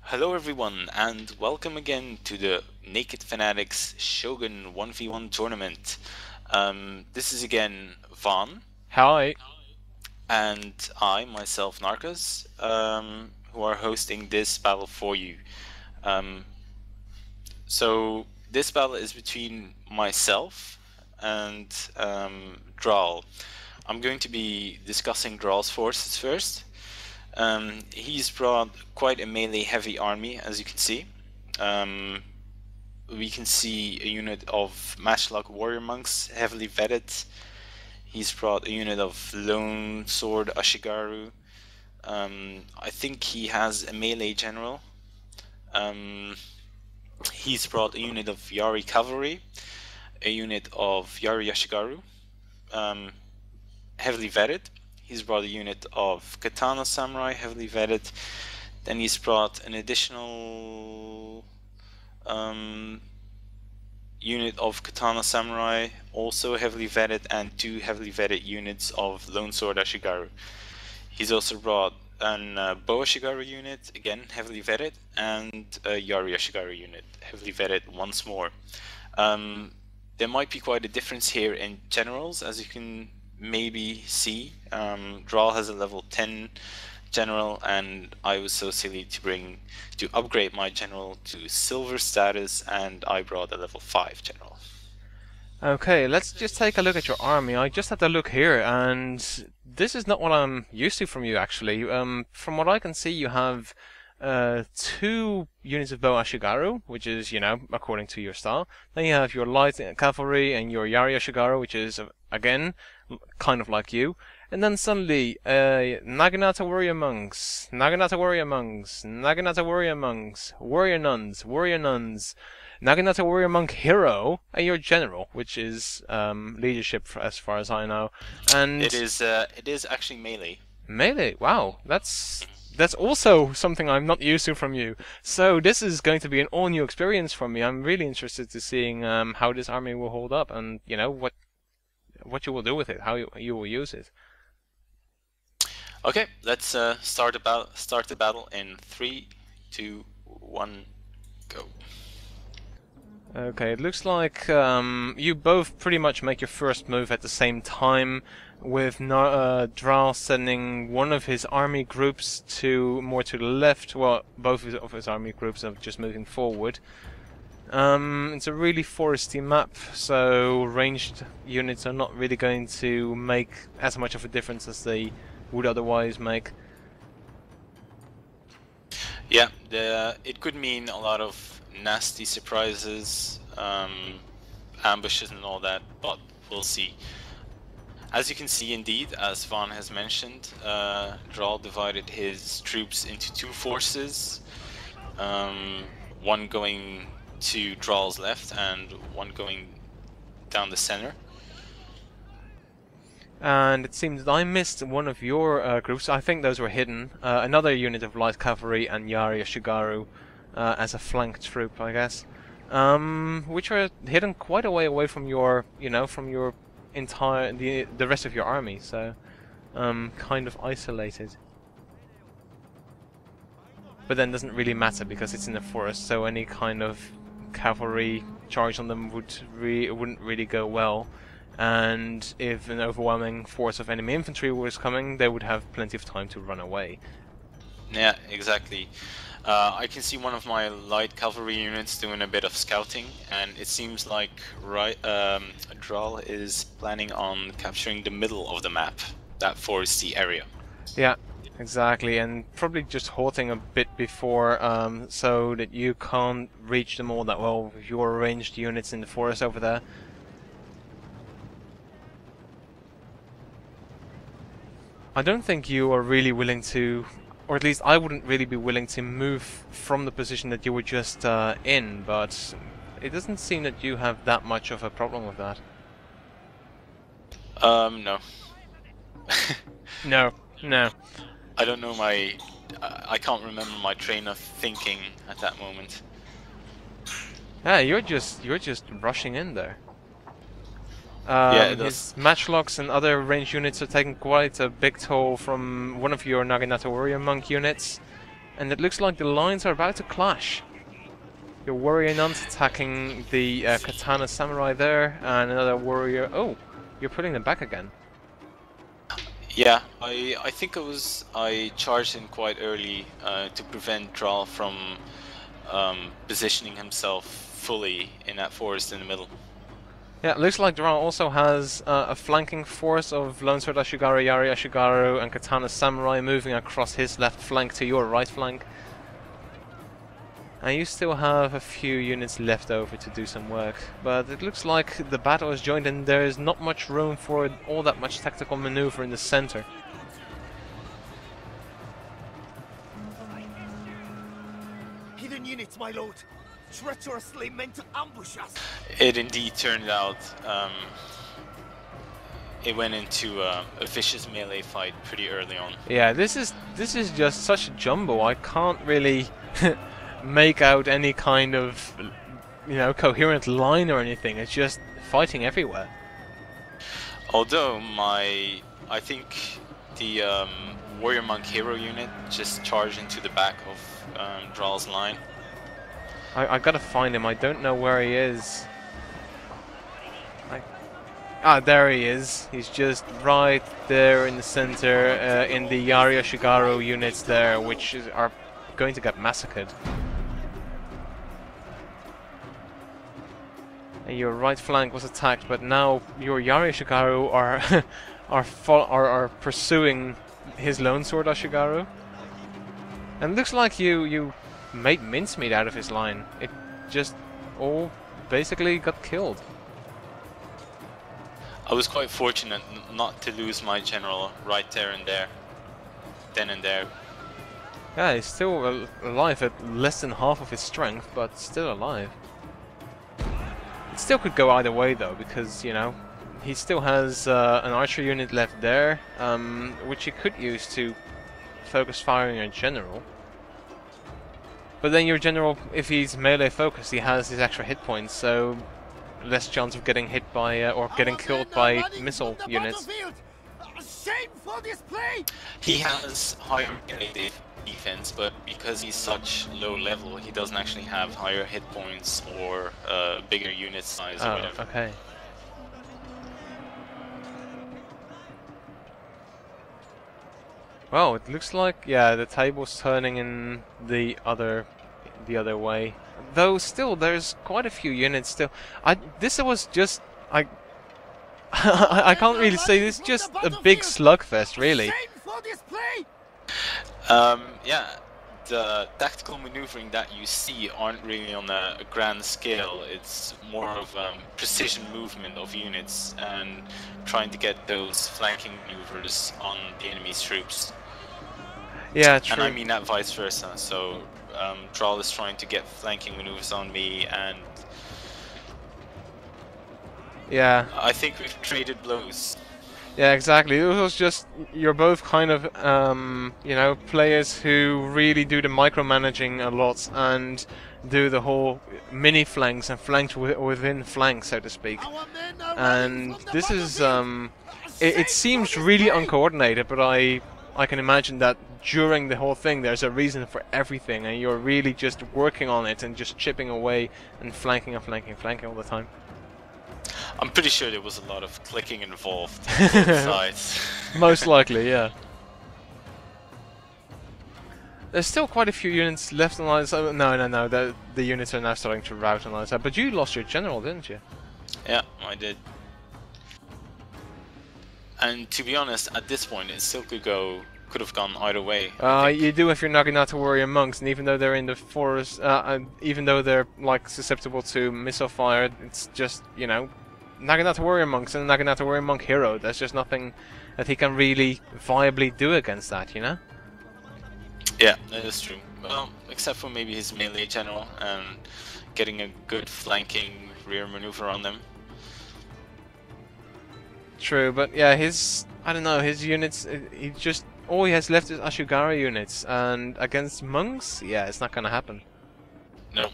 Hello everyone and welcome again to the Naked Fanatics Shogun 1v1 tournament. This is again Vaughn Hi. and I, myself Narcos, who are hosting this battle for you. So this battle is between myself and Draal. I'm going to be discussing Draal's forces first. He's brought quite a melee heavy army, as you can see. We can see a unit of matchlock warrior monks, heavily vetted. He's brought a unit of lone sword Ashigaru. I think he has a melee general. He's brought a unit of Yari cavalry, a unit of Yari Ashigaru, heavily vetted. He's brought a unit of Katana Samurai, heavily vetted. Then he's brought an additional unit of Katana Samurai, also heavily vetted, and 2 heavily vetted units of Lone Sword Ashigaru. He's also brought an Bow Ashigaru unit, again heavily vetted, and a Yari Ashigaru unit, heavily vetted once more. There might be quite a difference here in generals, as you can maybe see. Draal has a level 10 general, and I was so silly to upgrade my general to silver status, and I brought a level 5 general. Okay, let's just take a look at your army. I just had to look here, and this is not what I'm used to from you, actually. From what I can see, you have 2 units of Bow Ashigaru, which is, according to your style. Then you have your light cavalry and your Yari Ashigaru, which is, again, kind of like you. And then suddenly, Naginata warrior monks, Naginata warrior monks, Naginata warrior monks, warrior nuns, Naginata warrior monk hero, and your general, which is leadership as far as I know. And it is actually melee. Melee. Wow, that's also something I'm not used to from you. So this is going to be an all new experience for me. I'm really interested to seeing how this army will hold up, and what you will do with it, how you will use it. Okay, let's start the battle in 3, 2, 1, go. Okay, it looks like you both pretty much make your first move at the same time, with Draal sending one of his army groups more to the left, well, both of his army groups are just moving forward. It's a really foresty map, so ranged units are not really going to make as much of a difference as they would otherwise make. Yeah, it could mean a lot of nasty surprises, ambushes and all that, but we'll see. As you can see, indeed, as Vaughn has mentioned, Draal divided his troops into 2 forces, one going to Draal's left and one going down the center. And it seems that I missed one of your groups. I think those were hidden. Another unit of light cavalry and Yari Ashigaru as a flank troop, I guess, which are hidden quite a way away from your, from your entire the rest of your army. So, kind of isolated. But then doesn't really matter because it's in the forest. So any kind of cavalry charge on them wouldn't really go well. And if an overwhelming force of enemy infantry was coming, they would have plenty of time to run away. Yeah, exactly. I can see one of my light cavalry units doing a bit of scouting, and it seems like Draal is planning on capturing the middle of the map, that foresty area. Yeah, exactly, and probably just halting a bit before, so that you can't reach them all that well with your ranged units in the forest over there. I don't think you are really willing to, or at least I wouldn't really be willing to move from the position that you were just in, but it doesn't seem that you have that much of a problem with that. No. No. I don't know I can't remember my train of thinking at that moment. Yeah, you're just rushing in there. Yeah, his matchlocks and other ranged units are taking quite a big toll from one of your Naginata warrior monk units. and it looks like the lines are about to clash. Your warrior nuns attacking the katana samurai there, and another warrior... Oh, you're putting them back again. Yeah, I think I charged in quite early to prevent Draal from positioning himself fully in that forest in the middle. Yeah, it looks like Draal also has a flanking force of Lone Sword Ashigaru, Yari Ashigaru, and Katana Samurai moving across his left flank to your right flank. And you still have a few units left over to do some work, but it looks like the battle is joined and there is not much room for all that much tactical maneuver in the center. Hidden units, my lord! Treacherously meant to ambush us! It indeed turned out it went into a vicious melee fight pretty early on. Yeah, this is just such a jumble. I can't really make out any kind of, you know, coherent line or anything. It's just fighting everywhere. Although I think the warrior monk hero unit just charged into the back of Draal's line. I gotta find him. I don't know where he is. Ah, there he is. He's just right there in the center, in the Yari Ashigaru units there, which are going to get massacred. And your right flank was attacked, but now your Yari Ashigaru are pursuing his Lone Sword Ashigaru. And it looks like you made mincemeat out of his line. It just all basically got killed. I was quite fortunate not to lose my general right there and there, then and there. Yeah, he's still alive at less than half of his strength, but still alive. It still could go either way though, because, you know, he still has an archer unit left there, which he could use to focus firing your general. But then your general, if he's melee focused, he has his extra hit points, so less chance of getting hit by or getting killed by missile units. Shameful display! He has higher melee defense, but because he's such low level, he doesn't actually have higher hit points or bigger unit size or whatever. Okay. Well, it looks like, yeah, the table's turning in the other way. Though still, there's quite a few units still. This was just I can't really say. This is just a big slugfest, really. Yeah, the tactical maneuvering that you see aren't really on a grand scale. It's more of precision movement of units and trying to get those flanking maneuvers on the enemy's troops. Yeah, true. And I mean that vice versa. So Draal is trying to get flanking maneuvers on me, and yeah, I think we've traded blows. Yeah, exactly. It was just, you're both kind of, you know, players who really do the micromanaging a lot and do the whole mini flanks and flanks within flanks, so to speak. And this is, it seems really uncoordinated, but I can imagine that during the whole thing there's a reason for everything, and you're really just working on it and just chipping away and flanking and flanking and flanking all the time. I'm pretty sure there was a lot of clicking involved on both sides. Most likely, yeah. There's still quite a few units left on the side. No, the units are now starting to rout on the side. But you lost your general, didn't you? Yeah, I did. And to be honest, at this point, it still could have gone either way. You do have your Naginata warrior monks, and even though they're in the forest, even though they're like susceptible to missile fire, it's just, you know, Naginata warrior monks and Naginata warrior monk hero. There's just nothing that he can really viably do against that, you know? Yeah, that is true. Well, except for maybe his melee general and getting a good flanking rear maneuver on them. True, but yeah, I don't know, his units, all he has left is Ashigaru units, and against monks, yeah, it's not gonna happen. No.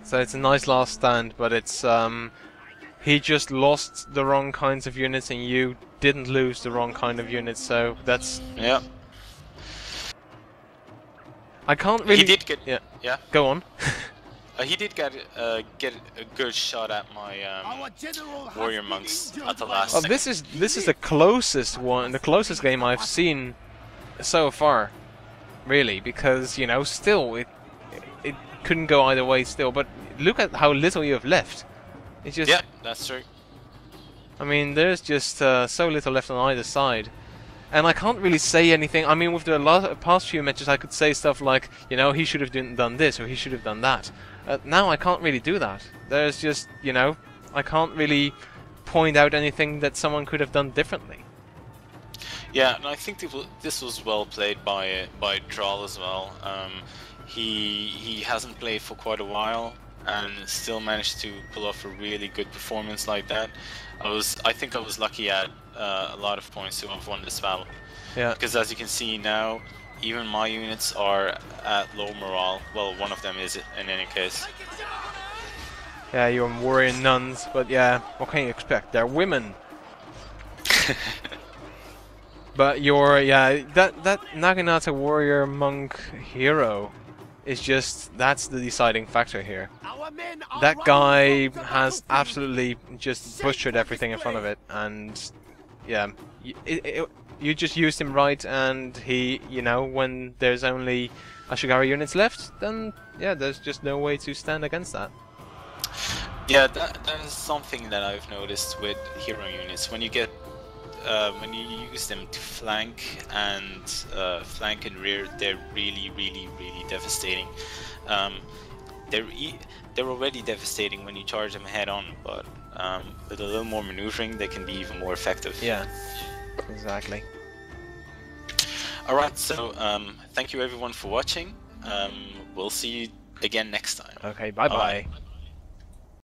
So it's a nice last stand, but it's he just lost the wrong kinds of units and you didn't lose the wrong kind of unit, so that's... Yeah. I can't really... He did get... Yeah. Yeah. Go on. He did get a good shot at my warrior monks at the last. Well, this is the closest one, the closest game I've seen so far, really, because you know, still it couldn't go either way still. But look at how little you have left. It's just... Yeah, that's true. I mean, there's just so little left on either side. And I can't really say anything. I mean, with the past few matches, I could say stuff like, you know, he should have done this, or he should have done that. Now I can't really do that. There's just, you know, I can't really point out anything that someone could have done differently. Yeah, and I think this was well played by B5draal as well. He hasn't played for quite a while and still managed to pull off a really good performance like that. I think I was lucky at a lot of points to have won this battle. Yeah. Because as you can see now, even my units are at low morale. Well, one of them is in any case. Yeah, you're warrior nuns, but yeah, what can you expect? They're women. But that Naginata warrior monk hero is just, that's the deciding factor here. That guy has absolutely just butchered everything in front of it, and yeah, you just used him right, and he, you know, when there's only Ashigaru units left, then yeah, there's just no way to stand against that. Yeah, that is something that I've noticed with hero units. When you get when you use them to flank and rear, they're really devastating. They're already devastating when you charge them head on, but with a little more maneuvering, they can be even more effective. Yeah, exactly. Alright, so thank you everyone for watching. We'll see you again next time. Okay, bye bye.